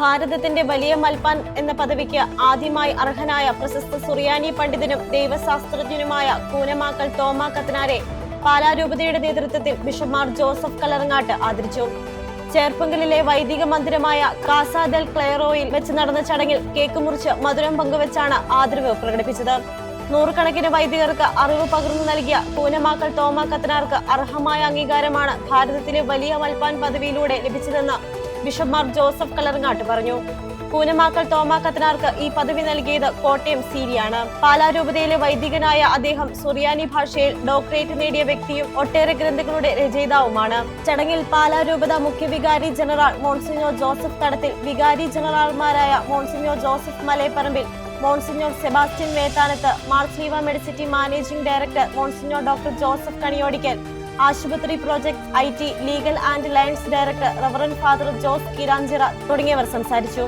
ഭാരതത്തിന്റെ വലിയ മൽപ്പാൻ എന്ന പദവിക്ക് ആദ്യമായി അർഹനായ പ്രശസ്ത സുറിയാനി പണ്ഡിതനും ദൈവശാസ്ത്രജ്ഞനുമായ കൂനമാക്കൽ തോമാ കത്തനാരെ പാലാരൂപതയുടെ നേതൃത്വത്തിൽ ബിഷപ്പ് ജോസഫ് കല്ലറങ്ങാട്ട് ആദരിച്ചു. ചേർപ്പങ്കലിലെ വൈദിക മന്ദിരമായ കാസ ദെൽ ക്ലെയറോയിൽ വെച്ച് നടന്ന ചടങ്ങിൽ കേക്ക് മുറിച്ച് മധുരം പങ്കുവച്ചാണ് ആദരവ് പ്രകടിപ്പിച്ചത്. നൂറുകണക്കിന് വൈദികർക്ക് അറിവ് പകർന്നു നൽകിയ കൂനമാക്കൽ തോമാ കത്തനാർക്ക് അർഹമായ അംഗീകാരമാണ് ഭാരതത്തിലെ വലിയ മൽപ്പാൻ പദവിയിലൂടെ ലഭിച്ചതെന്ന് ബിഷപ്പ് ജോസഫ് കല്ലറങ്ങാട്ട് പറഞ്ഞു. കൂനമാക്കൽ തോമാ കത്തനാർക്ക് ഈ പദവി നൽകിയത് കോട്ടയം സീരിയാണ്. പാലാരൂപതയിലെ വൈദികനായ അദ്ദേഹം സുറിയാനി ഭാഷയിൽ ഡോക്ടറേറ്റ് നേടിയ വ്യക്തിയും ഒട്ടേറെ ഗ്രന്ഥങ്ങളുടെ രചയിതാവുമാണ്. ചടങ്ങിൽ പാലാരൂപത മുഖ്യ വികാരി ജനറൽ മോൺസിഞ്ഞോർ ജോസഫ് തടത്തിൽ, വികാരി ജനറൽമാരായ monsignor Joseph Malayapparambil, monsignor Sebastian Methanath, Marsleeva medicity managing director monsignor doctor Joseph Kaniyodickal, ആശുപത്രി പ്രോജക്ട് IT ലീഗൽ ആൻഡ് ലയൻസ് director reverend father Jose Kiranchira തുടങ്ങിയവർ സംസാരിച്ചു.